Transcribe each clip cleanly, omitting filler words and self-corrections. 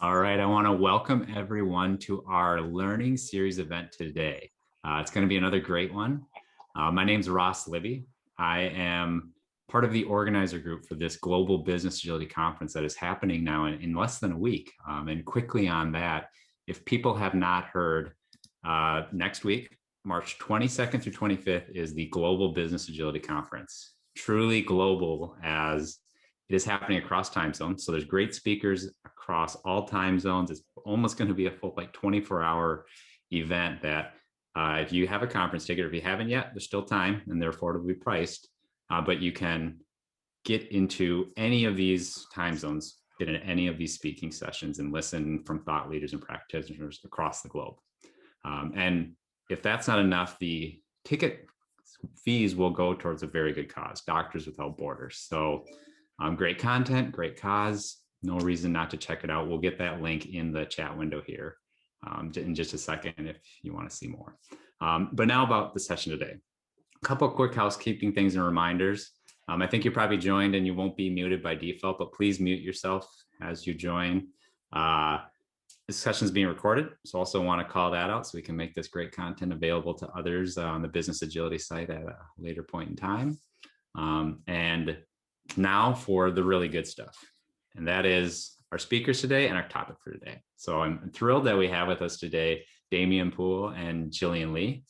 All right, I want to welcome everyone to our learning series event today. It's going to be another great one. My name's Ross Libby. I am part of the organizer group for this Global Business Agility Conference that is happening now in less than a week. And quickly on that, if people have not heard, next week, March 22nd through 25th, is the Global Business Agility Conference. Truly global, as it is happening across time zones. So there's great speakers across all time zones. It's almost going to be a full 24-hour event that if you have a conference ticket, or if you haven't yet, there's still time and they're affordably priced. But you can get into any of these time zones, get in any of these speaking sessions and listen from thought leaders and practitioners across the globe. And if that's not enough, the ticket fees will go towards a very good cause, Doctors Without Borders. So great content, great cause. No reason not to check it out. We'll get that link in the chat window here in just a second if you want to see more. But now about the session today. A couple of quick housekeeping things and reminders. I think you probably joined and you won't be muted by default, but please mute yourself as you join. This session is being recorded, so also want to call that out so we can make this great content available to others on the Business Agility site at a later point in time. And now for the really good stuff, and that is our speakers today and our topic for today. So I'm thrilled that we have with us today Damon Poole and Gillian Lee,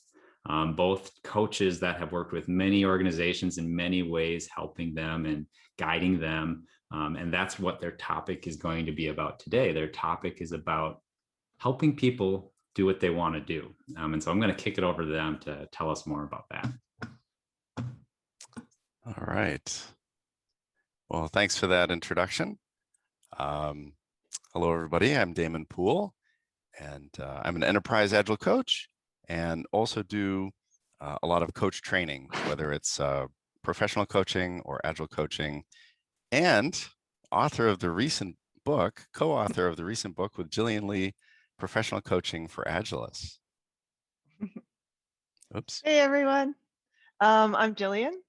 both coaches that have worked with many organizations in many ways, helping them and guiding them. And that's what their topic is going to be about today. Their topic is about helping people do what they want to do. And so I'm going to kick it over to them to tell us more about that. All right. Well, thanks for that introduction. Hello, everybody. I'm Damon Poole, and I'm an enterprise agile coach and also do a lot of coach training, whether it's professional coaching or agile coaching, and author of the recent book, co-author of the recent book with Gillian Lee, Professional Coaching for Agilists. Oops. Hey, everyone. I'm Gillian.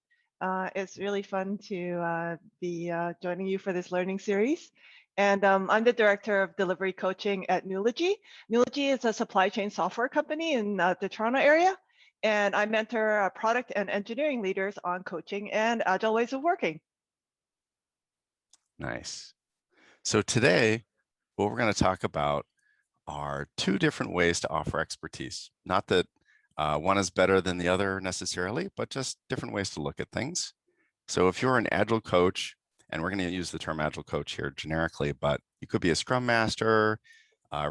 It's really fun to be joining you for this learning series. And I'm the director of delivery coaching at Nulogy. Nulogy is a supply chain software company in the Toronto area. And I mentor product and engineering leaders on coaching and agile ways of working. Nice. So today, what we're going to talk about are two different ways to offer expertise. Not that one is better than the other necessarily, but just different ways to look at things. So if you're an agile coach, and we're going to use the term agile coach here generically, but you could be a scrum master,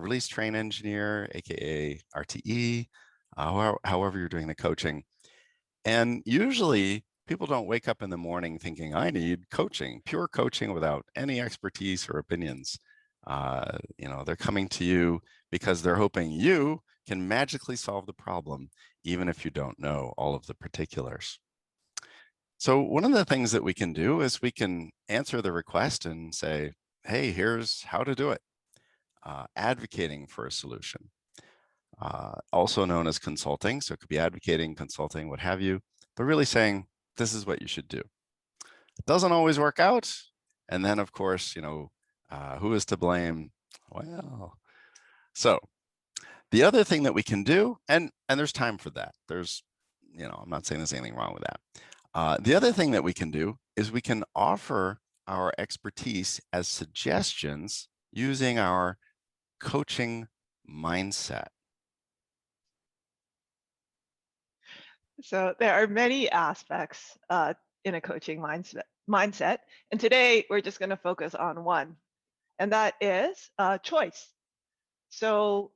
release train engineer, aka RTE, however you're doing the coaching. And usually people don't wake up in the morning thinking, I need coaching, pure coaching without any expertise or opinions. They're coming to you because they're hoping you can magically solve the problem, even if you don't know all of the particulars. So one of the things that we can do is we can answer the request and say, hey, here's how to do it. Advocating for a solution, also known as consulting. So it could be advocating, consulting, what have you, but really saying, this is what you should do. It doesn't always work out. And then, of course, who is to blame? Well, so the other thing that we can do, and there's time for that. I'm not saying there's anything wrong with that. The other thing that we can do is we can offer our expertise as suggestions using our coaching mindset. So there are many aspects in a coaching mindset. And today we're just going to focus on one, and that is choice. So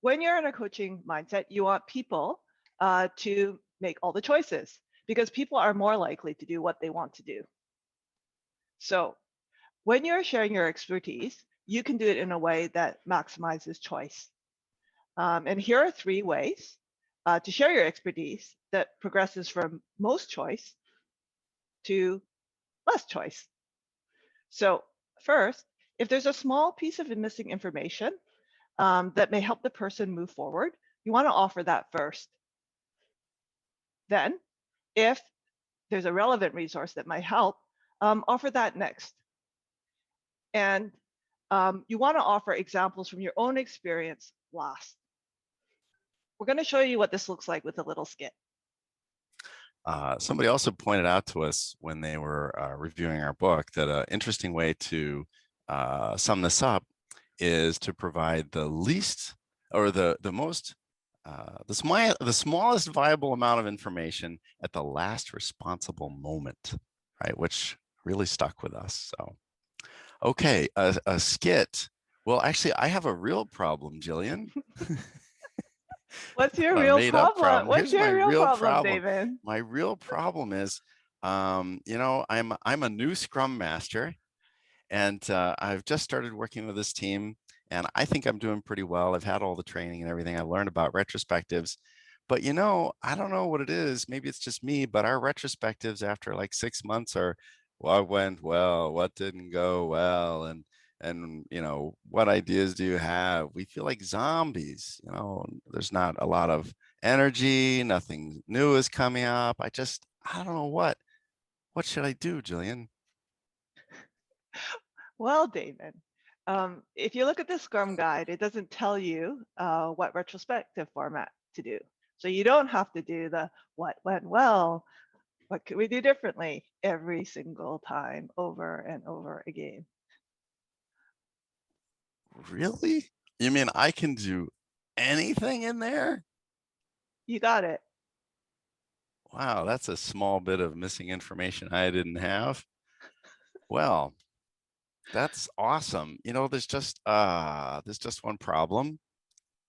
when you're in a coaching mindset, you want people to make all the choices because people are more likely to do what they want to do. So when you're sharing your expertise, you can do it in a way that maximizes choice. And here are 3 ways to share your expertise that progresses from most choice to less choice. So first, if there's a small piece of missing information that may help the person move forward, you want to offer that first. Then, if there's a relevant resource that might help, offer that next. And you want to offer examples from your own experience last. We're going to show you what this looks like with a little skit. Somebody also pointed out to us when they were reviewing our book that an interesting way to sum this up is to provide the least or the smallest viable amount of information at the last responsible moment, right? Which really stuck with us. So, okay, a skit. Well, actually, I have a real problem, Gillian. What's your Not a real made up problem? problem. What's Here's my your real real problem, problem. David? My real problem is, you know, I'm a new Scrum Master, and I've just started working with this team, and I think I'm doing pretty well. I've had all the training and everything. I learned about retrospectives, but you know, I don't know what it is. Maybe it's just me, but our retrospectives after like 6 months are what went well, what didn't go well, and you know, what ideas do you have? We feel like zombies. You know, there's not a lot of energy. Nothing new is coming up. I don't know what should I do, Gillian? Well, Damon, if you look at the Scrum Guide, it doesn't tell you what retrospective format to do. So you don't have to do the what went well, what could we do differently every single time over and over again. Really? You mean I can do anything in there? You got it. Wow, that's a small bit of missing information I didn't have. Well, that's awesome. You know, there's just one problem.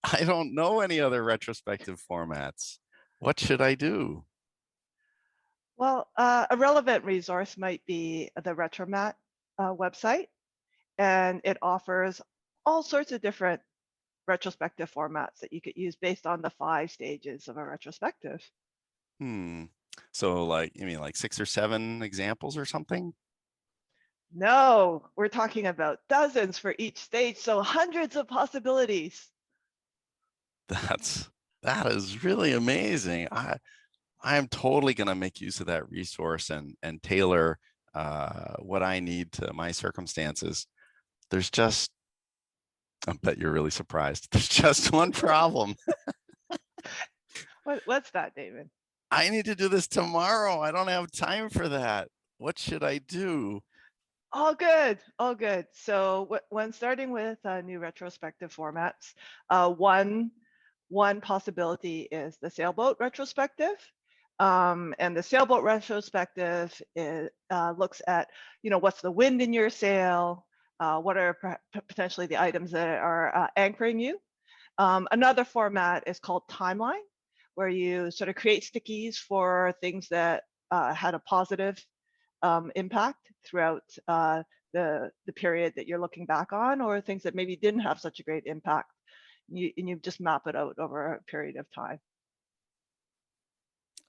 I don't know any other retrospective formats. What should I do? Well, a relevant resource might be the Retromat website, and it offers all sorts of different retrospective formats that you could use based on the 5 stages of a retrospective. So like, you mean like 6 or 7 examples or something? No, we're talking about dozens for each stage, so hundreds of possibilities. That is really amazing. I am totally going to make use of that resource and tailor what I need to my circumstances. There's just, I bet you're really surprised. There's just one problem. What's that, David? I need to do this tomorrow. I don't have time for that. What should I do? All good, all good. So when starting with new retrospective formats, one possibility is the sailboat retrospective. And the sailboat retrospective looks at, you know, what's the wind in your sail? What are potentially the items that are anchoring you? Another format is called timeline, where you sort of create stickies for things that had a positive impact throughout the period that you're looking back on, or things that maybe didn't have such a great impact. And you just map it out over a period of time.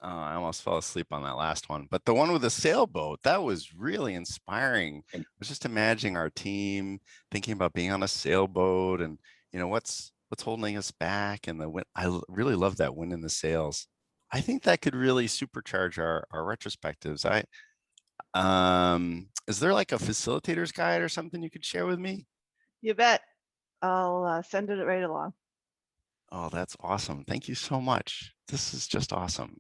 I almost fell asleep on that last one, but the one with the sailboat, that was really inspiring. I was just imagining our team thinking about being on a sailboat and, you know, what's holding us back, and the wind. Really love that wind in the sails. I think that could really supercharge our retrospectives. Is there like a facilitator's guide or something you could share with me? You bet. I'll send it right along. Oh, that's awesome. Thank you so much. This is just awesome.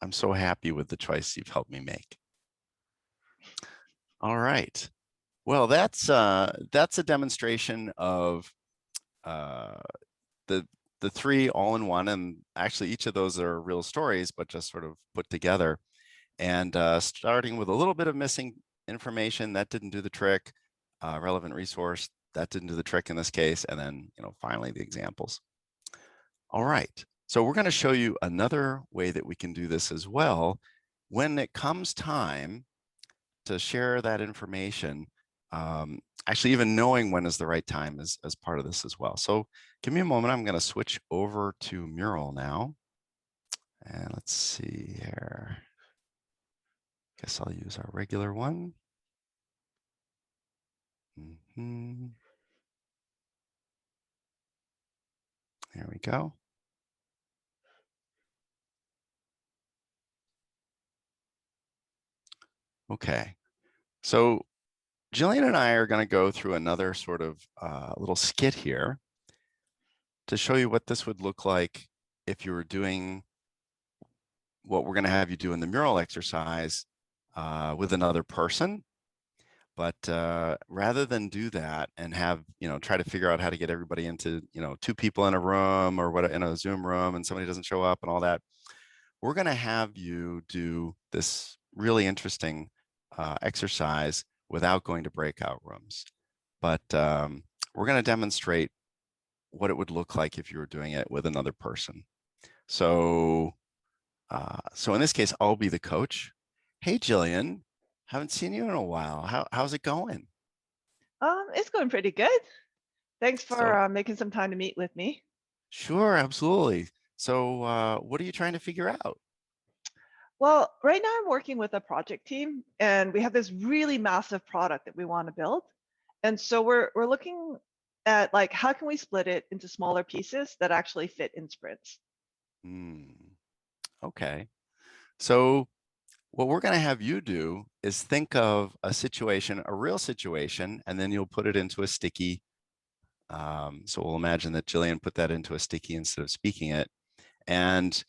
I'm so happy with the choice you've helped me make. All right. Well, that's a demonstration of the 3 all in one, and actually each of those are real stories, but just sort of put together. And starting with a little bit of missing information that didn't do the trick, relevant resource that didn't do the trick in this case, and then, you know, finally the examples. All right, so we're going to show you another way that we can do this as well. When it comes time to share that information, actually even knowing when is the right time is as part of this as well. So give me a moment. I'm going to switch over to Mural now. And let's see here. Guess I'll use our regular one. There we go. Okay, so Gillian and I are going to go through another sort of little skit here to show you what this would look like if you were doing what we're going to have you do in the mural exercise with another person. But rather than do that and have, try to figure out how to get everybody into, two people in a room or what in a Zoom room and somebody doesn't show up and all that, we're going to have you do this really interesting exercise without going to breakout rooms. But we're going to demonstrate what it would look like if you were doing it with another person. So, so in this case, I'll be the coach. Hey, Gillian, haven't seen you in a while. How's it going? It's going pretty good. Thanks So, for making some time to meet with me. sure, absolutely. So, what are you trying to figure out? Well, right now I'm working with a project team, and we have this really massive product that we want to build. And so we're looking at like how can we split it into smaller pieces that actually fit in sprints. Okay. So what we're going to have you do is think of a situation, a real situation, and then you'll put it into a sticky. So we'll imagine that Gillian put that into a sticky instead of speaking it. And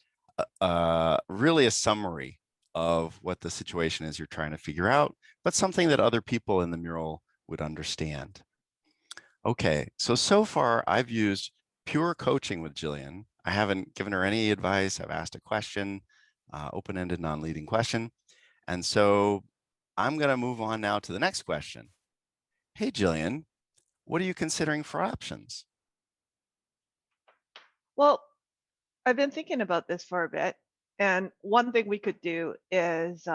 really a summary of what the situation is you're trying to figure out, but something that other people in the mural would understand. Okay, so far I've used pure coaching with Gillian. I haven't given her any advice. I've asked a question, open-ended, non-leading question. And so I'm going to move on now to the next question. Hey, Gillian, what are you considering for options? Well, I've been thinking about this for a bit, and one thing we could do is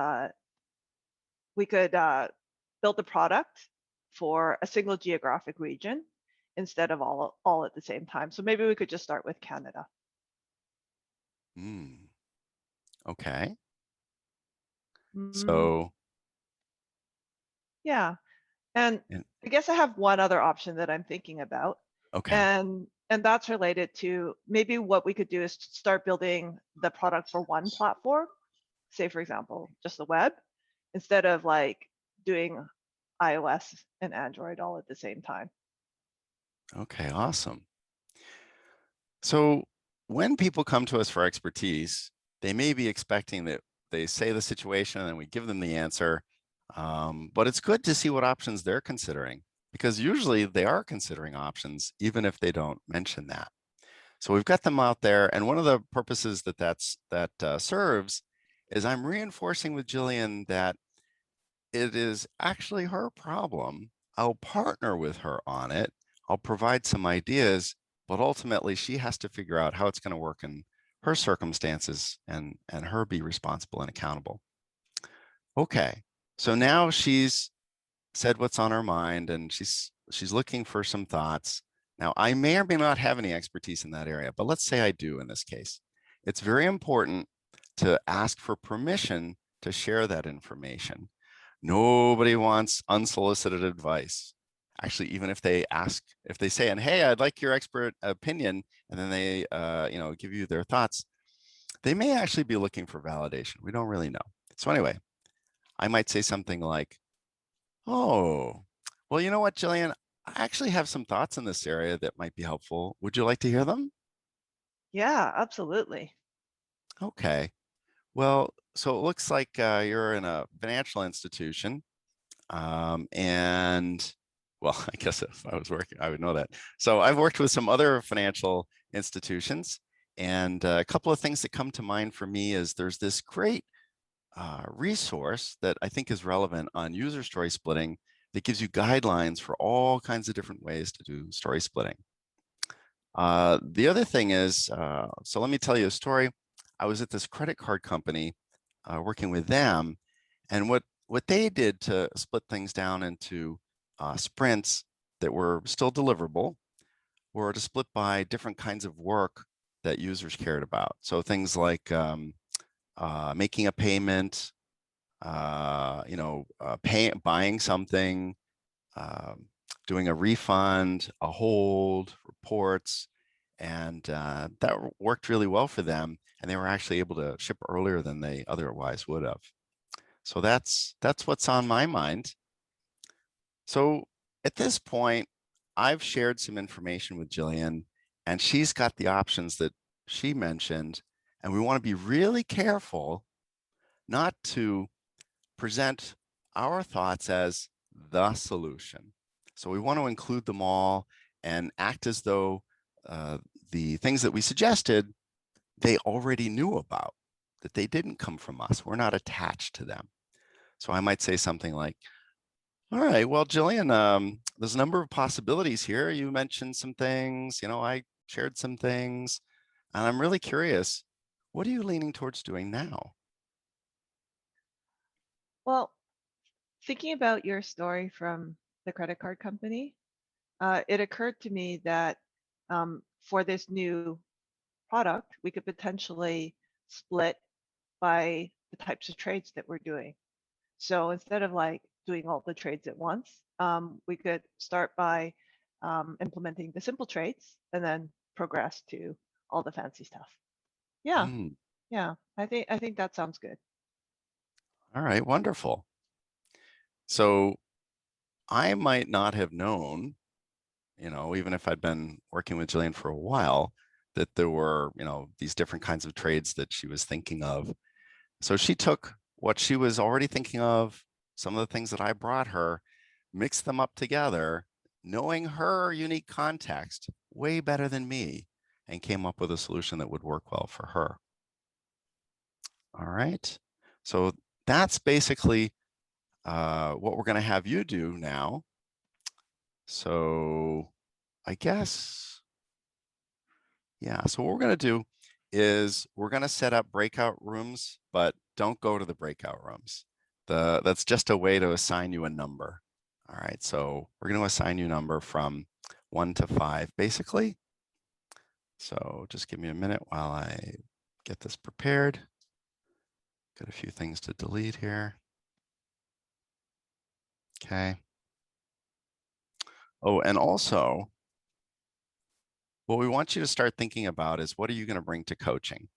we could build a product for a single geographic region instead of all at the same time. So maybe we could just start with Canada. Okay. Mm, So, yeah, and I guess I have one other option that I'm thinking about, okay. and that's related to maybe what we could do is start building the product for one platform, say for example, just the web, instead of like doing iOS and Android all at the same time. Okay, awesome. So when people come to us for expertise, they may be expecting that they say the situation and then we give them the answer. But it's good to see what options they're considering because usually they are considering options, even if they don't mention that. So we've got them out there. And one of the purposes that serves is I'm reinforcing with Gillian that it is actually her problem. I'll partner with her on it. I'll provide some ideas, but ultimately she has to figure out how it's going to work in her circumstances and her be responsible and accountable. Okay. So now she's said what's on her mind and she's looking for some thoughts. Now, I may or may not have any expertise in that area, but let's say I do in this case. It's very important to ask for permission to share that information. Nobody wants unsolicited advice. Actually, even if they ask, if they say, and hey, I'd like your expert opinion, and then they, give you their thoughts, they may actually be looking for validation. We don't really know. So anyway, I might say something like, oh, well, you know what, Gillian, I actually have some thoughts in this area that might be helpful. Would you like to hear them? Yeah, absolutely. Okay. Well, so it looks like you're in a financial institution. And well, I guess if I was working, I would know that. So I've worked with some other financial institutions, and a couple of things that come to mind for me is there's this great resource that I think is relevant on user story splitting that gives you guidelines for all kinds of different ways to do story splitting. The other thing is, so let me tell you a story. I was at this credit card company working with them, and what they did to split things down into sprints that were still deliverable were to split by different kinds of work that users cared about. So things like making a payment, buying something, doing a refund, a hold, reports, and that worked really well for them. And they were actually able to ship earlier than they otherwise would have. So that's what's on my mind. So at this point, I've shared some information with Gillian, and she's got the options that she mentioned, and we want to be really careful not to present our thoughts as the solution. So we want to include them all and act as though the things that we suggested, they already knew about, that they didn't come from us. We're not attached to them. So I might say something like, all right, well, Gillian, there's a number of possibilities here. You mentioned some things, I shared some things, and I'm really curious, what are you leaning towards doing now? Well, thinking about your story from the credit card company, it occurred to me that for this new product, we could potentially split by the types of trades that we're doing. So instead of like doing all the trades at once, we could start by implementing the simple trades and then progress to all the fancy stuff. Yeah, Mm, yeah. I think that sounds good. all right, wonderful. So I might not have known, even if I'd been working with Gillian for a while, that there were, these different kinds of trades that she was thinking of. So she took what she was already thinking of, some of the things that I brought her, mixed them up together, knowing her unique context way better than me, and came up with a solution that would work well for her. All right. So that's basically what we're going to have you do now. So I guess, yeah. So what we're going to do is we're going to set up breakout rooms, but don't go to the breakout rooms. That's just a way to assign you a number. All right. So we're going to assign you a number from 1 to 5, basically. So just give me a minute while I get this prepared. Got a few things to delete here. Okay. Oh, and also, what we want you to start thinking about is, what are you going to bring to coaching?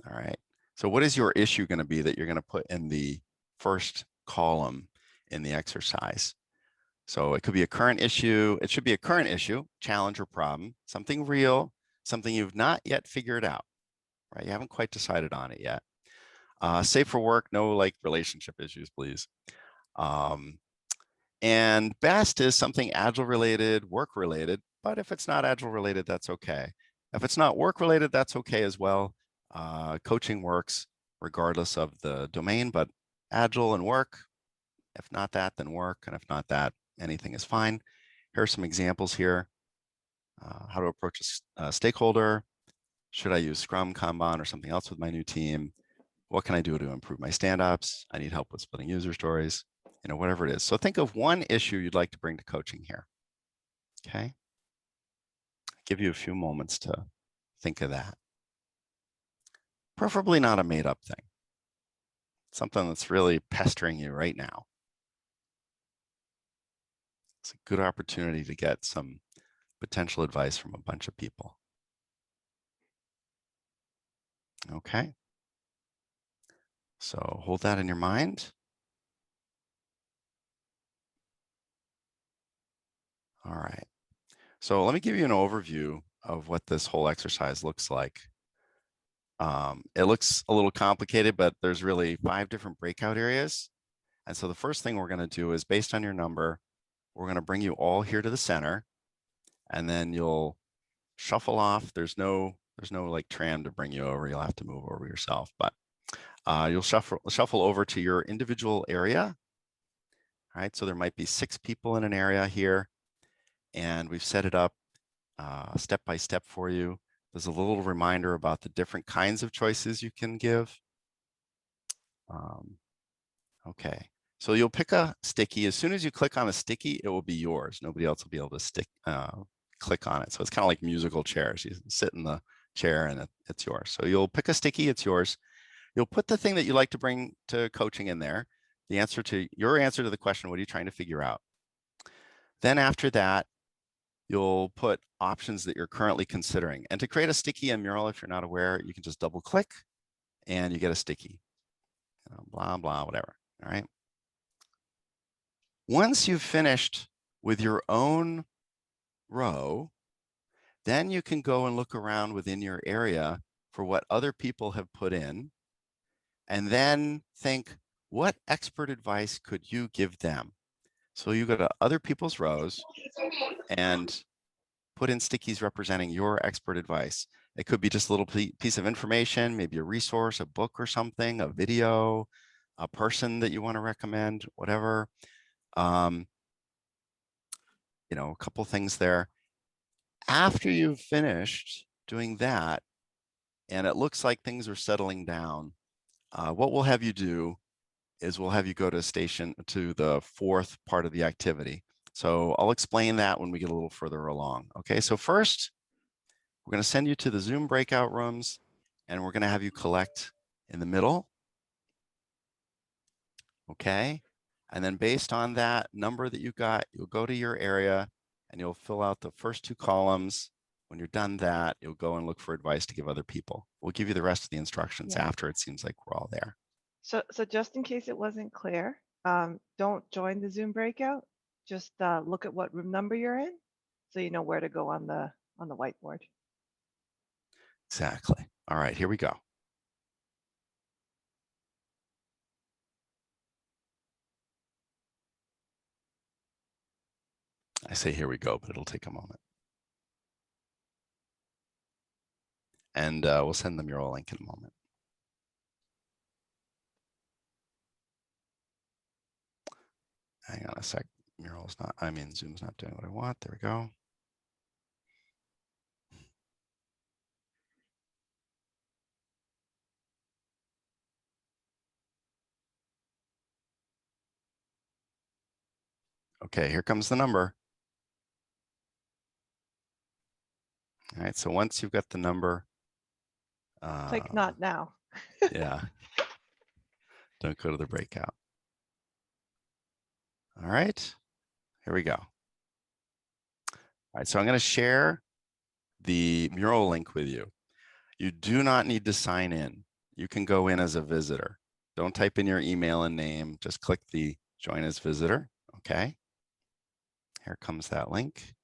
All right. So what is your issue going to be that you're going to put in the first column in the exercise? So it could be a current issue. It should be a current issue, challenge or problem, something real, something you've not yet figured out, right? You haven't quite decided on it yet. Safe for work, no like relationship issues, please. And best is something Agile related, work related, but if it's not Agile related, that's okay. If it's not work related, that's okay as well. Coaching works regardless of the domain, but Agile and work, if not that, then work. And if not that, anything is fine. Here are some examples here. How to approach a stakeholder. Should I use Scrum, Kanban, or something else with my new team? What can I do to improve my stand-ups? I need help with splitting user stories, whatever it is. So think of one issue you'd like to bring to coaching here. Okay. I'll give you a few moments to think of that. Preferably not a made-up thing. Something that's really pestering you right now. It's a good opportunity to get some potential advice from a bunch of people. Okay. So hold that in your mind. All right. So let me give you an overview of what this whole exercise looks like. It looks a little complicated, but there's really 5 different breakout areas. And so the first thing we're going to do is, based on your number, we're going to bring you all here to the center, and then you'll shuffle off. There's no like tram to bring you over. You'll have to move over yourself, but you'll shuffle over to your individual area. All right. So there might be 6 people in an area here, and we've set it up step by step for you. There's a little reminder about the different kinds of choices you can give. Okay. So you'll pick a sticky. As soon as you click on a sticky, it will be yours. Nobody else will be able to click on it. So it's kind of like musical chairs. You sit in the chair and it's yours. So you'll pick a sticky, it's yours. You'll put the thing that you like to bring to coaching in there. Your answer to the question, what are you trying to figure out? Then after that, you'll put options that you're currently considering. And to create a sticky and mural, if you're not aware, you can just double click and you get a sticky. Blah, blah, whatever. All right. Once you've finished with your own row, then you can go and look around within your area for what other people have put in, and then think, what expert advice could you give them? So you go to other people's rows and put in stickies representing your expert advice. It could be just a little piece of information, maybe a resource, a book or something, a video, a person that you want to recommend, whatever. You know, a couple things there. After you've finished doing that, and it looks like things are settling down, what we'll have you do is we'll have you go to the fourth part of the activity. So I'll explain that when we get a little further along. Okay, so first, we're going to send you to the Zoom breakout rooms, and we're going to have you collect in the middle. Okay, and then based on that number that you got, you'll go to your area and you'll fill out the first two columns. When you're done that, you'll go and look for advice to give other people. We'll give you the rest of the instructions after it seems like we're all there. So just in case it wasn't clear, don't join the Zoom breakout. Just look at what room number you're in, so you know where to go on the whiteboard. Exactly. All right, here we go. I say here we go, but it'll take a moment. And we'll send the mural link in a moment. Hang on a sec. Zoom's not doing what I want. There we go. Okay, here comes the number. All right, so once you've got the number. Click not now. Yeah. Don't go to the breakout. All right, here we go. All right, so I'm going to share the mural link with you. You do not need to sign in. You can go in as a visitor. Don't type in your email and name. Just click the join as visitor. Okay. Here comes that link.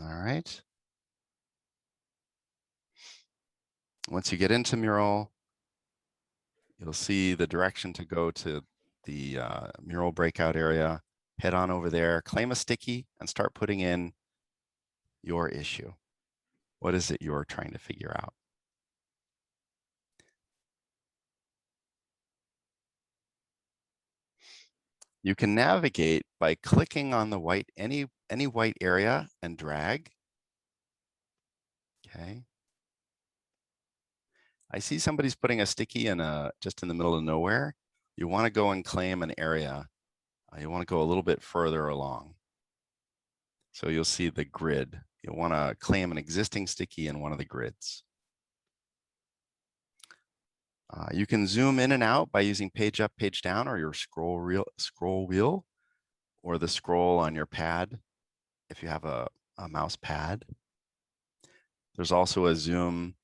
All right. Once you get into mural, you'll see the direction to go to the mural breakout area. Head on over there, claim a sticky, and start putting in your issue. What is it you're trying to figure out? You can navigate by clicking on the white, any white area and drag. Okay. I see somebody's putting a sticky in just in the middle of nowhere. You want to go and claim an area. You want to go a little bit further along. So you'll see the grid. You'll want to claim an existing sticky in one of the grids. You can zoom in and out by using page up, page down, or your scroll wheel, or the scroll on your pad if you have a mouse pad. There's also a zoom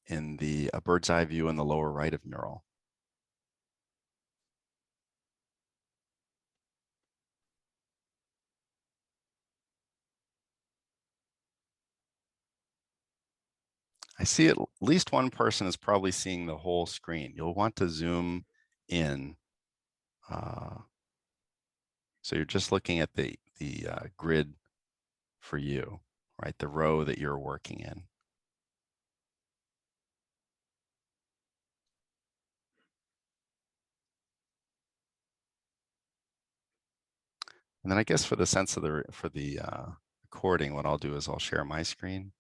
in a bird's eye view in the lower right of mural. I see at least one person is probably seeing the whole screen. You'll want to zoom in. So you're just looking at the grid for you, right? The row that you're working in. And then I guess for the sense of the recording, what I'll do is I'll share my screen.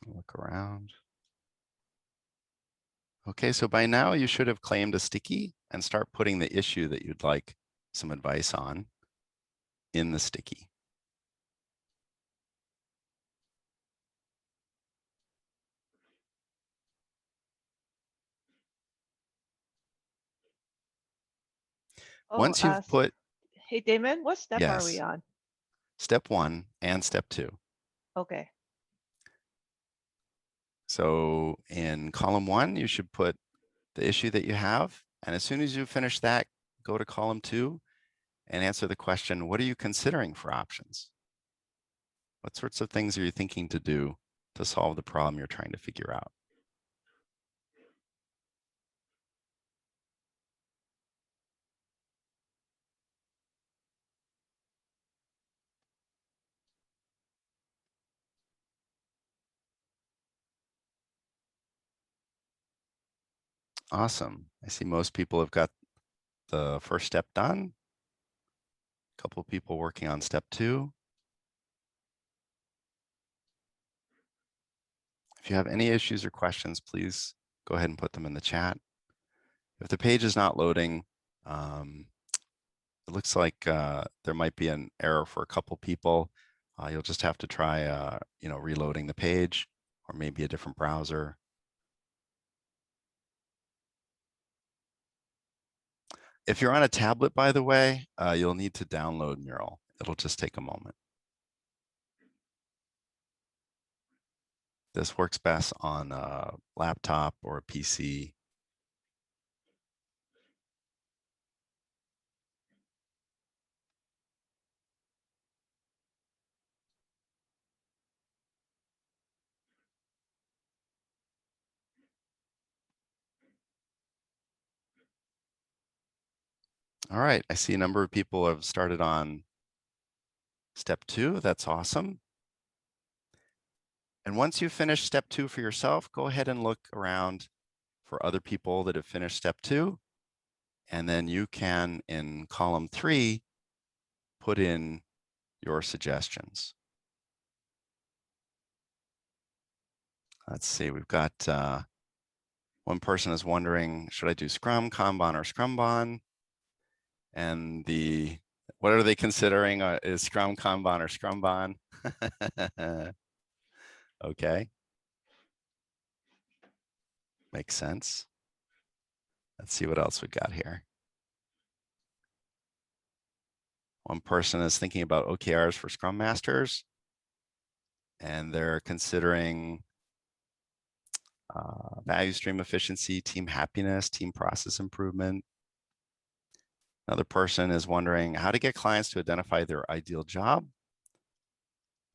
Look around. Okay, so by now you should have claimed a sticky and start putting the issue that you'd like some advice on in the sticky. Once you've put. Hey, Damon, what step are we Yes. on? Step 1 and step 2. Okay. So in column 1, you should put the issue that you have. And as soon as you finish that, go to column 2 and answer the question, what are you considering for options? What sorts of things are you thinking to do to solve the problem you're trying to figure out? Awesome. I see most people have got the first step done. A couple of people working on step 2. If you have any issues or questions, please go ahead and put them in the chat. If the page is not loading, it looks like there might be an error for a couple people. You'll just have to try, reloading the page, or maybe a different browser. If you're on a tablet, by the way, you'll need to download Mural. It'll just take a moment. This works best on a laptop or a PC. All right, I see a number of people have started on step 2. That's awesome. And once you finish step 2 for yourself, go ahead and look around for other people that have finished step 2. And then you can, in column 3, put in your suggestions. Let's see, we've got one person is wondering, should I do Scrum, Kanban, or Scrumban? And what are they considering? Is Scrum, Kanban, or Scrumban? Okay. Makes sense. Let's see what else we got here. One person is thinking about OKRs for Scrum Masters, and they're considering value stream efficiency, team happiness, team process improvement. Another person is wondering how to get clients to identify their ideal job.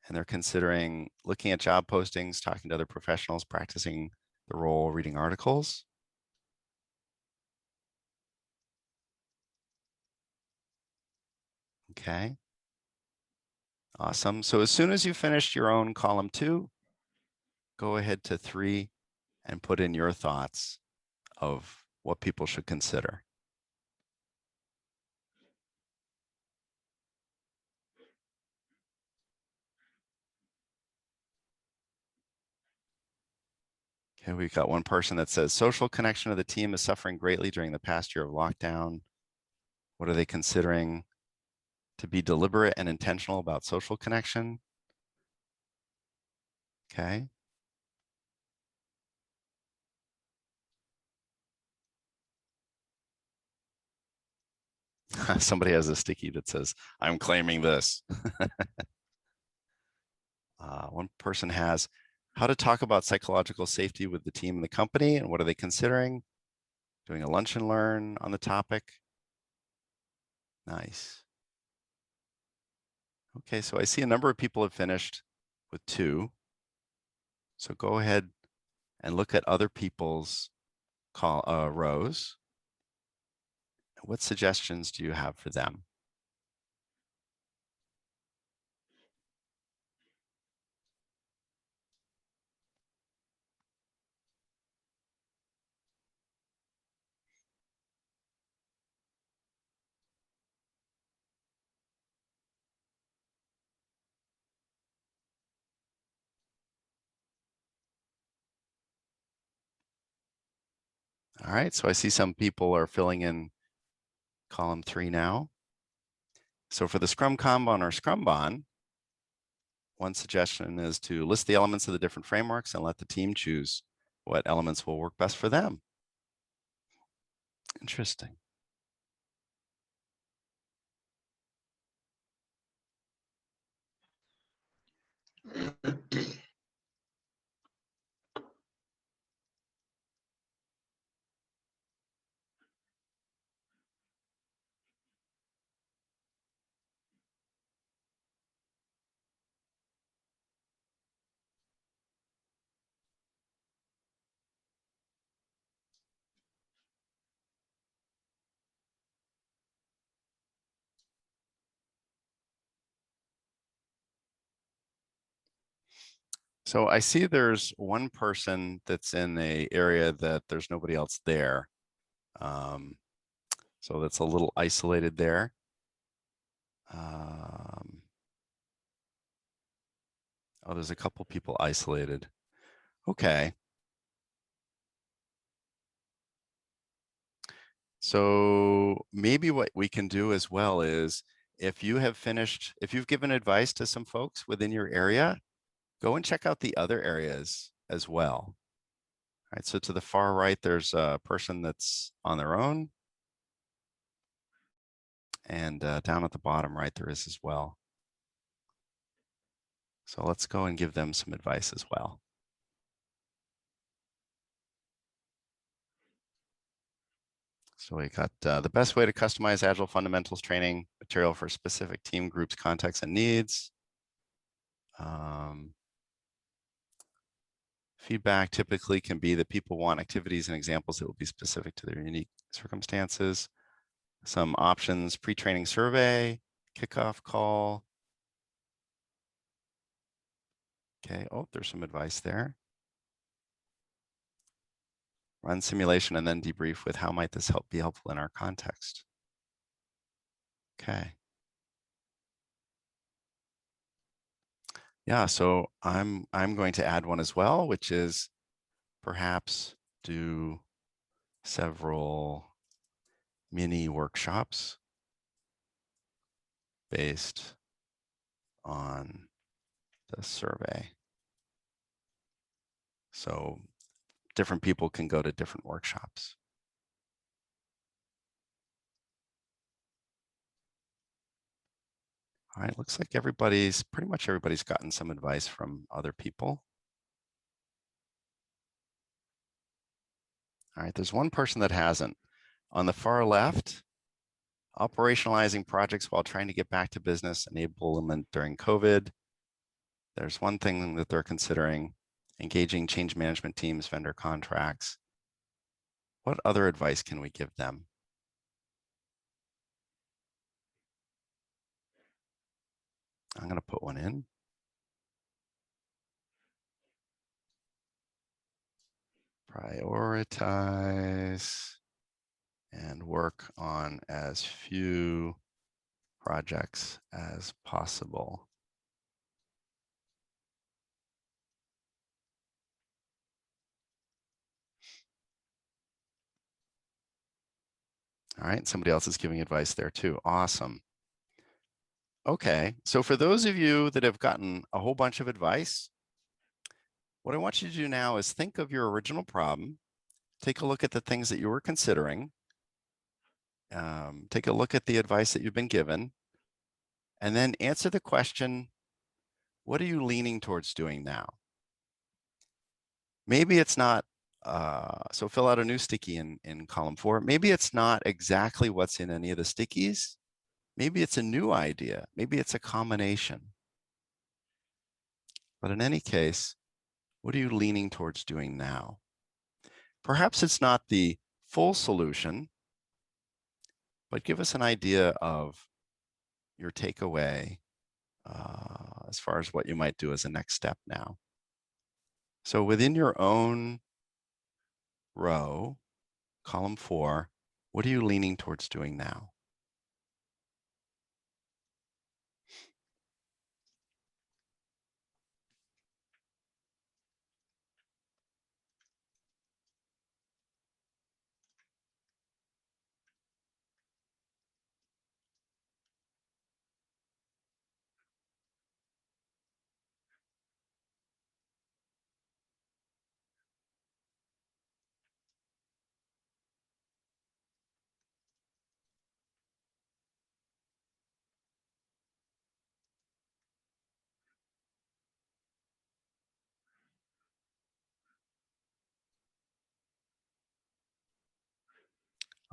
And they're considering looking at job postings, talking to other professionals, practicing the role, reading articles. Okay. Awesome. So as soon as you finished your own column 2, go ahead to 3 and put in your thoughts of what people should consider. Okay, we've got one person that says social connection of the team is suffering greatly during the past year of lockdown. What are they considering? To be deliberate and intentional about social connection. Okay. Somebody has a sticky that says, I'm claiming this. One person has how to talk about psychological safety with the team and the company, and what are they considering? Doing a lunch and learn on the topic. Nice. Okay, so I see a number of people have finished with 2. So go ahead and look at other people's rows. What suggestions do you have for them? All right, so I see some people are filling in column 3 now. So for the Scrum Kanban or Scrumban, one suggestion is to list the elements of the different frameworks and let the team choose what elements will work best for them. Interesting. So I see there's one person that's in a area that there's nobody else there. So that's a little isolated there. Oh, there's a couple people isolated. Okay. So maybe what we can do as well is if you've given advice to some folks within your area, go and check out the other areas as well. All right, so to the far right, there's a person that's on their own. And down at the bottom right, there is as well. So let's go and give them some advice as well. So we got the best way to customize Agile fundamentals training material for specific team groups, contexts, and needs. Feedback typically can be that people want activities and examples that will be specific to their unique circumstances. Some options: pre-training survey, kickoff call. Okay, oh, there's some advice there. Run simulation and then debrief with how might this be helpful in our context. Okay. Yeah, so I'm going to add one as well, which is perhaps do several mini workshops based on the survey. So different people can go to different workshops. All right, looks like pretty much everybody's gotten some advice from other people. All right, there's one person that hasn't. On the far left, operationalizing projects while trying to get back to business enablement during COVID. There's one thing that they're considering: engaging change management teams, vendor contracts. What other advice can we give them? I'm going to put one in. Prioritize and work on as few projects as possible. All right, somebody else is giving advice there too. Awesome. Okay, so for those of you that have gotten a whole bunch of advice, what I want you to do now is think of your original problem, take a look at the things that you were considering, take a look at the advice that you've been given, and then answer the question, what are you leaning towards doing now? Maybe it's not, so fill out a new sticky in column 4. Maybe it's not exactly what's in any of the stickies. Maybe it's a new idea. Maybe it's a combination. But in any case, what are you leaning towards doing now? Perhaps it's not the full solution, but give us an idea of your takeaway as far as what you might do as a next step now. So within your own row, column 4, what are you leaning towards doing now?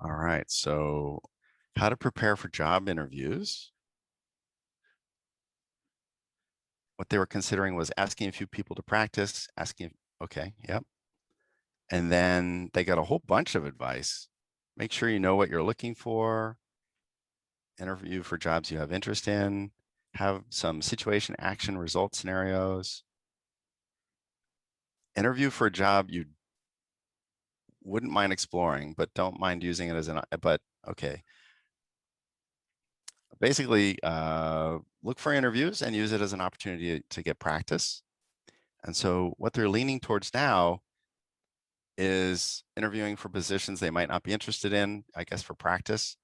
All right, so how to prepare for job interviews. What they were considering was asking a few people to practice, okay, yep. And then they got a whole bunch of advice. Make sure you know what you're looking for, interview for jobs you have interest in, have some situation, action, result scenarios. interview for a job you wouldn't mind exploring, but don't mind using it as but okay. Basically, look for interviews and use it as an opportunity to get practice. And so what they're leaning towards now is interviewing for positions they might not be interested in, I guess, for practice,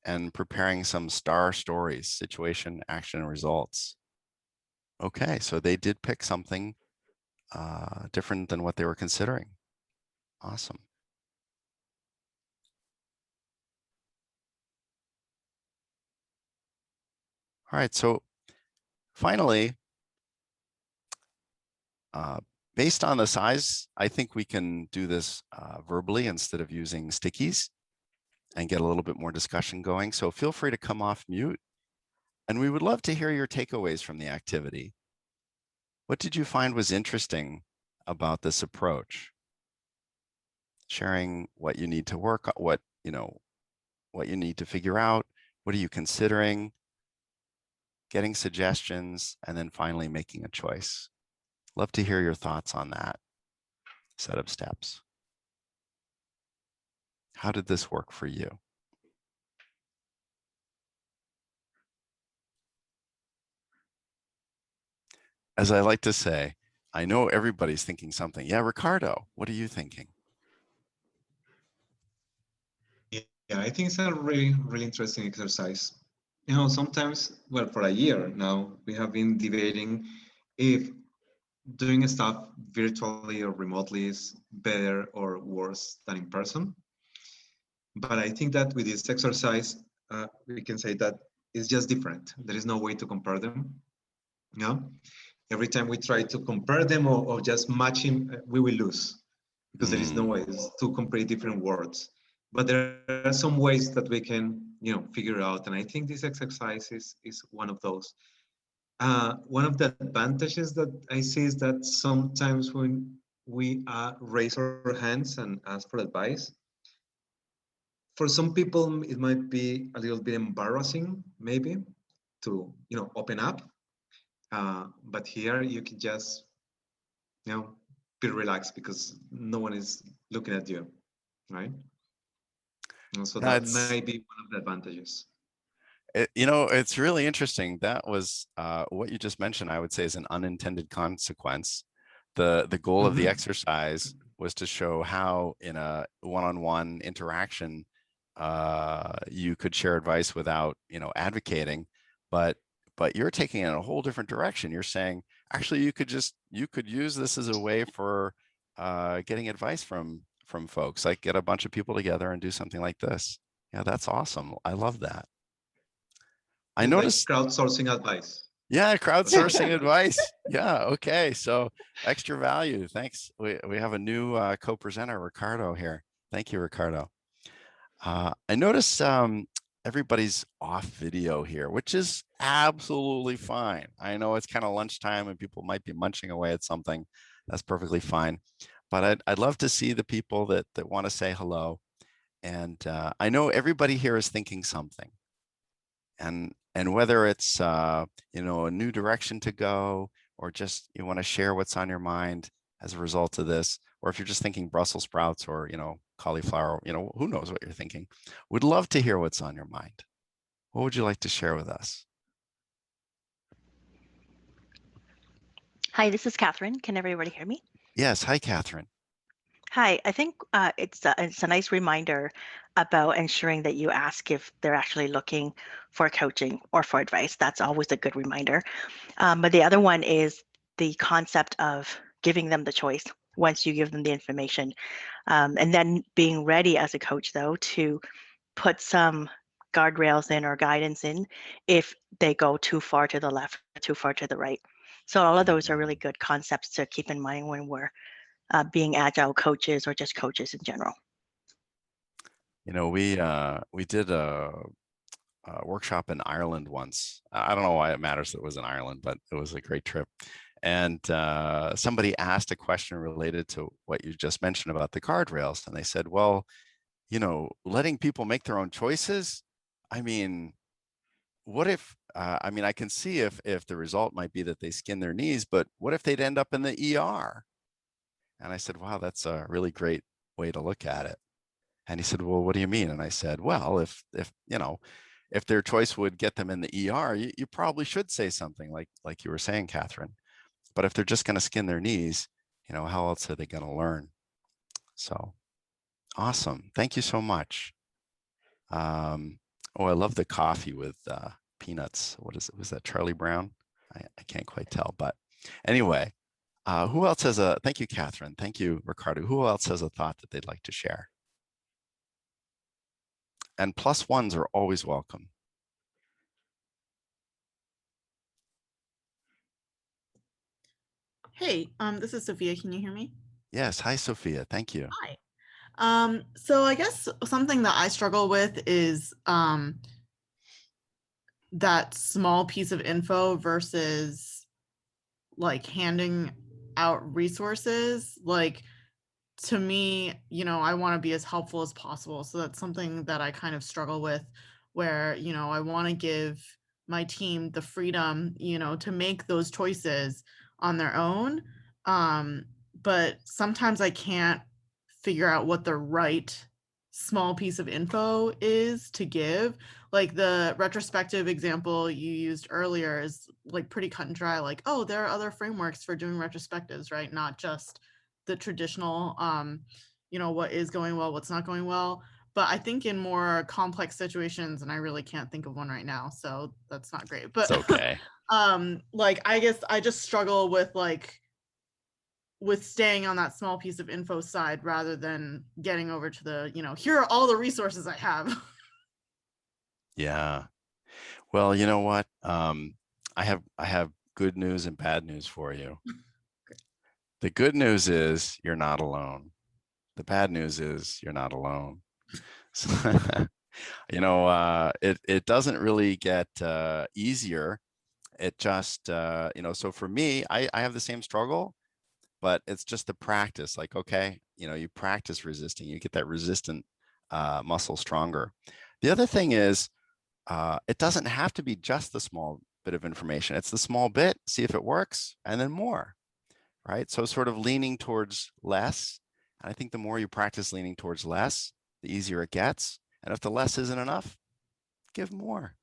and preparing some star stories, situation, action, and results. Okay, so they did pick something different than what they were considering. Awesome. All right, so finally, based on the size, I think we can do this verbally instead of using stickies and get a little bit more discussion going. So feel free to come off mute. And we would love to hear your takeaways from the activity. What did you find was interesting about this approach? Sharing what you need to work on, what you need to figure out, what are you considering, getting suggestions, and then finally making a choice. Love to hear your thoughts on that set of steps. How did this work for you? As I like to say, I know everybody's thinking something. Yeah, Ricardo, what are you thinking? Yeah, I think it's a really, really interesting exercise. You know, sometimes, well, for a year now, we have been debating if doing stuff virtually or remotely is better or worse than in person. But I think that with this exercise, we can say that it's just different. There is no way to compare them. You know, every time we try to compare them or just matching, we will lose because there is no way. It's two completely different words. But there are some ways that we can, figure out. And I think this exercise is one of those. One of the advantages that I see is that sometimes when we raise our hands and ask for advice, for some people it might be a little bit embarrassing, maybe, to open up. But here you can just be relaxed because no one is looking at you, right? And so that might be one of the advantages. It's really interesting. That was what you just mentioned, I would say, is an unintended consequence. The goal of the exercise was to show how in a one-on-one interaction you could share advice without advocating, but you're taking it in a whole different direction. You're saying actually you could use this as a way for getting advice from folks, like get a bunch of people together and do something like this. Yeah, that's awesome. I love that. I noticed like crowdsourcing advice. Yeah, crowdsourcing advice. Yeah, okay. So extra value. Thanks. We have a new co-presenter, Ricardo, here. Thank you, Ricardo. I notice everybody's off video here, which is absolutely fine. I know it's kind of lunchtime and people might be munching away at something. That's perfectly fine. But I'd love to see the people that want to say hello. And I know everybody here is thinking something. And whether it's a new direction to go, or just you want to share what's on your mind as a result of this, or if you're just thinking Brussels sprouts or cauliflower, who knows what you're thinking. Would love to hear what's on your mind. What would you like to share with us? Hi, this is Catherine. Can everybody hear me? Yes. Hi, Catherine. Hi, I think it's a nice reminder about ensuring that you ask if they're actually looking for coaching or for advice. That's always a good reminder. But the other one is the concept of giving them the choice once you give them the information. And then being ready as a coach, though, to put some guardrails in or guidance in if they go too far to the left or too far to the right. So all of those are really good concepts to keep in mind when we're being agile coaches or just coaches in general. We did a workshop in Ireland once. I don't know why it matters that it was in Ireland, but it was a great trip. And somebody asked a question related to what you just mentioned about the guardrails. And they said, well, letting people make their own choices. I mean, what if, I can see if the result might be that they skin their knees, but what if they'd end up in the ER? And I said, wow, that's a really great way to look at it. And he said, well, what do you mean? And I said, well, if you know, if their choice would get them in the ER, you probably should say something like you were saying, Catherine. But if they're just going to skin their knees, you know, how else are they going to learn? So awesome. Thank you so much. Oh, I love the coffee with peanuts. What is it? Was that Charlie Brown? I can't quite tell, but anyway, who else has a, thank you, Catherine. Thank you, Ricardo. Who else has a thought that they'd like to share? And plus ones are always welcome. Hey, this is Sophia. Can you hear me? Yes. Hi, Sophia. Thank you. Hi. So I guess something that I struggle with is that small piece of info versus like handing out resources. Like, to me, you know, I want to be as helpful as possible. So that's something that I kind of struggle with, where, you know, I want to give my team the freedom, you know, to make those choices on their own. But sometimes I can't figure out what the right small piece of info is to give. Like the retrospective example you used earlier is like pretty cut and dry, like, oh, there are other frameworks for doing retrospectives, right? Not just the traditional, you know, what is going well, what's not going well. But I think in more complex situations, and I really can't think of one right now, so that's not great. But It's okay. like, I guess I just struggle with staying on that small piece of info side rather than getting over to the, you know, here are all the resources I have. Yeah. Well, you know what? I have good news and bad news for you. The good news is you're not alone. The bad news is you're not alone. So, you know, it doesn't really get easier. It just, you know, so for me, I have the same struggle, but it's just the practice. Like, okay, you know, you practice resisting, you get that resistant muscle stronger. The other thing is, it doesn't have to be just the small bit of information. It's the small bit, see if it works, and then more, right? So sort of leaning towards less. And I think the more you practice leaning towards less, the easier it gets. And if the less isn't enough, give more.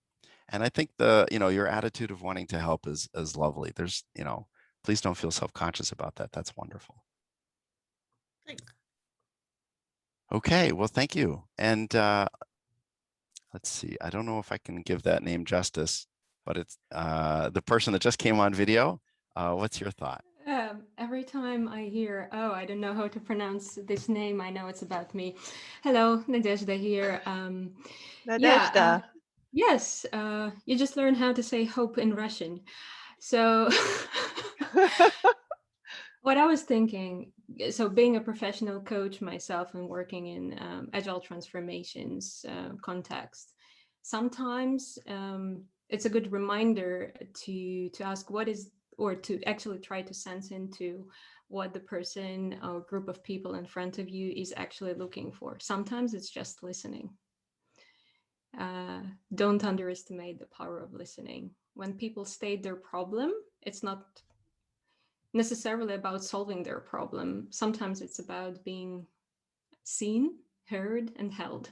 And I think the, you know, your attitude of wanting to help is lovely. There's, you know, please don't feel self-conscious about that. That's wonderful. Thanks. Okay, well, thank you. And let's see, I don't know if I can give that name justice, but it's the person that just came on video. What's your thought? Every time I hear, oh, I don't know how to pronounce this name, I know it's about me. Hello, Nadezhda here. Nadezhda. Yes, you just learned how to say hope in Russian. So what I was thinking, so being a professional coach myself and working in agile transformations context, sometimes it's a good reminder to ask what is, or to actually try to sense into what the person or group of people in front of you is actually looking for. Sometimes it's just listening. Don't underestimate the power of listening. When people state their problem, it's not necessarily about solving their problem. Sometimes it's about being seen, heard, and held.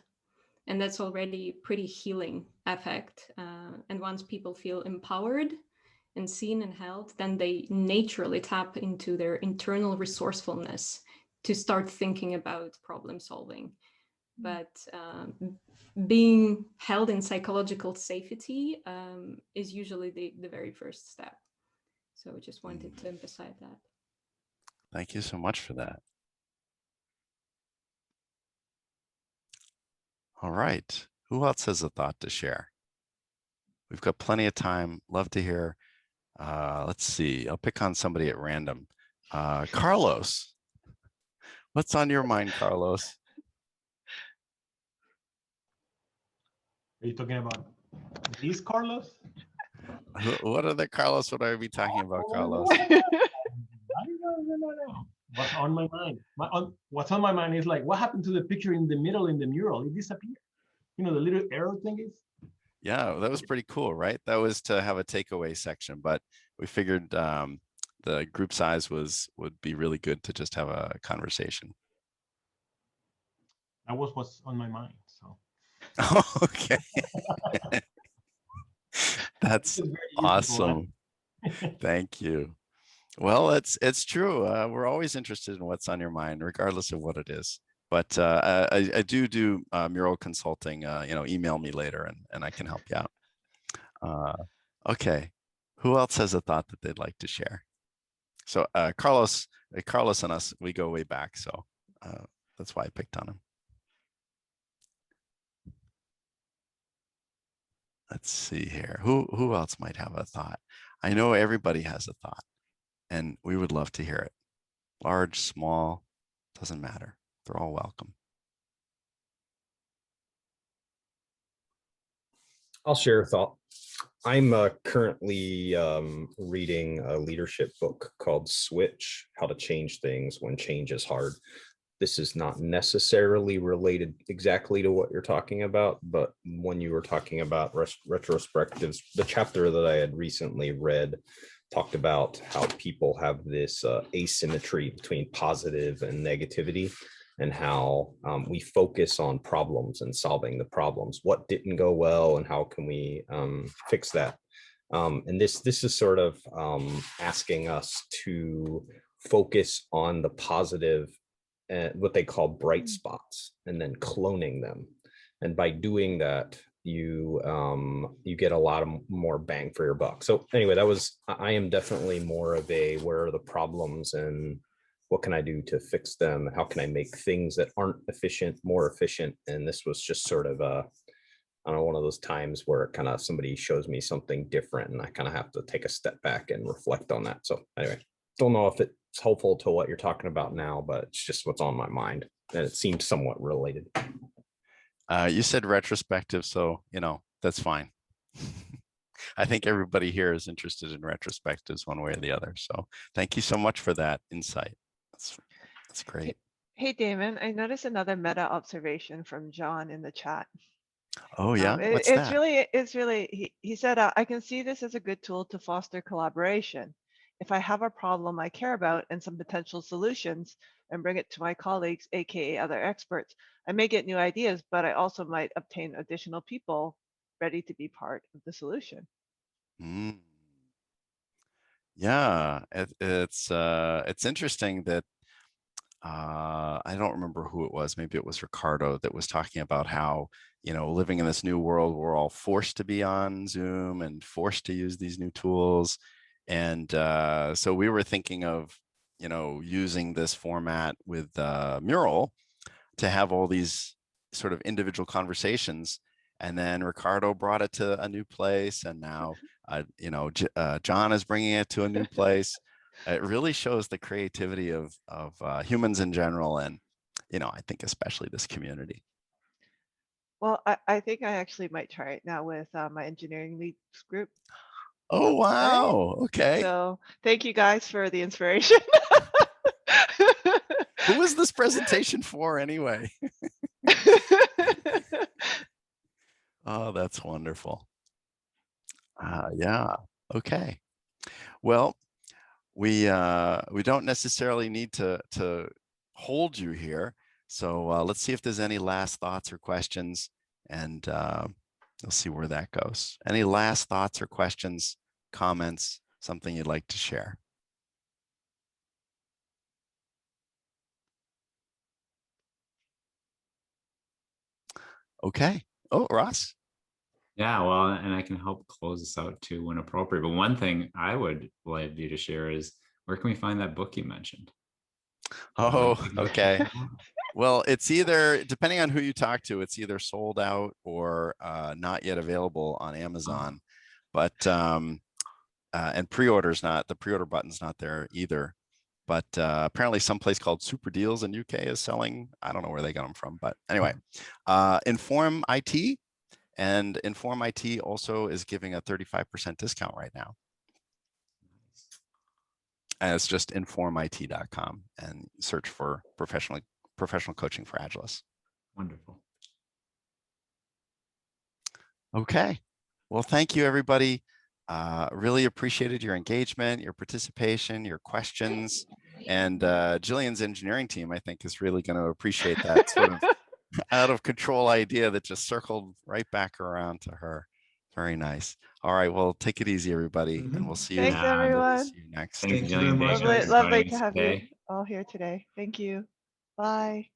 And that's already pretty healing effect. And once people feel empowered and seen and held, then they naturally tap into their internal resourcefulness to start thinking about problem solving. But being held in psychological safety is usually the very first step. So I just wanted to emphasize that. Thank you so much for that. All right. Who else has a thought to share? We've got plenty of time. Love to hear. Let's see. I'll pick on somebody at random. Carlos. What's on your mind, Carlos? Are you talking about this Carlos? What other Carlos would I be talking about, Carlos? No. What's on my mind? What's on my mind is like, what happened to the picture in the middle in the mural? It disappeared. You know, the little arrow thing is. Yeah, that was pretty cool, right? That was to have a takeaway section, but we figured the group size would be really good to just have a conversation. That was what's on my mind. So. Okay. That's awesome. Thank you. Well, it's true. We're always interested in what's on your mind, regardless of what it is. But I do mural consulting. Email me later and I can help you out. Okay. Who else has a thought that they'd like to share? So Carlos and us, we go way back. So that's why I picked on him. Let's see here. Who else might have a thought? I know everybody has a thought, and we would love to hear it. Large, small, doesn't matter. They're all welcome. I'll share a thought. I'm currently reading a leadership book called Switch: How to Change Things When Change is Hard. This is not necessarily related exactly to what you're talking about, but when you were talking about retrospectives, the chapter that I had recently read talked about how people have this asymmetry between positive and negativity, and how we focus on problems and solving the problems. What didn't go well and how can we fix that? And this is sort of asking us to focus on the positive, what they call bright spots, and then cloning them. And by doing that, you get a lot of more bang for your buck. So anyway, I am definitely more of a, where are the problems and what can I do to fix them? How can I make things that aren't efficient more efficient? And this was just sort of one of those times where kind of somebody shows me something different and I kind of have to take a step back and reflect on that. So anyway, don't know if it's helpful to what you're talking about now, but it's just what's on my mind, and it seems somewhat related. You said retrospective, so that's fine. I think everybody here is interested in retrospectives one way or the other. So thank you so much for that insight. That's great. Hey, Damon, I noticed another meta observation from John in the chat. Oh yeah, what's it's that? really, he said, I can see this as a good tool to foster collaboration. If I have a problem I care about and some potential solutions and bring it to my colleagues, AKA other experts, I may get new ideas, but I also might obtain additional people ready to be part of the solution. Yeah, it's interesting that I don't remember who it was. Maybe it was Ricardo that was talking about how, living in this new world, we're all forced to be on Zoom and forced to use these new tools. And so we were thinking of, using this format with Mural to have all these sort of individual conversations. And then Ricardo brought it to a new place. And now, John is bringing it to a new place. It really shows the creativity of humans in general. And, I think especially this community. Well, I think I actually might try it now with my engineering leads group. Oh, wow. Okay. So thank you guys for the inspiration. Who was this presentation for anyway? Oh, that's wonderful. Yeah. Okay. Well, we don't necessarily need to hold you here. So let's see if there's any last thoughts or questions, and you'll see where that goes. Any last thoughts or questions, comments, something you'd like to share? Okay. Oh, Ross. Yeah, well, and I can help close this out too when appropriate. But one thing I would like you to share is, where can we find that book you mentioned? Oh, okay. Well, it's either, depending on who you talk to, it's either sold out or not yet available on Amazon. But and the pre-order button's not there either. But apparently someplace called Super Deals in UK is selling. I don't know where they got them from, but anyway, Inform IT, and Inform IT also is giving a 35% discount right now. And it's just informit.com and search for professional coaching for Agilists. Wonderful. Okay. Well, thank you, everybody. Really appreciated your engagement, your participation, your questions, and Gillian's engineering team, I think, is really going to appreciate that sort of out of control idea that just circled right back around to her. Very nice. All right, well, take it easy, everybody, and we'll see you. Thanks, everyone. See you next. Thanks, Thank you Gillian. very much, Damon, guys. for Lovely joining to us have you today. all here today. Thank you. Bye.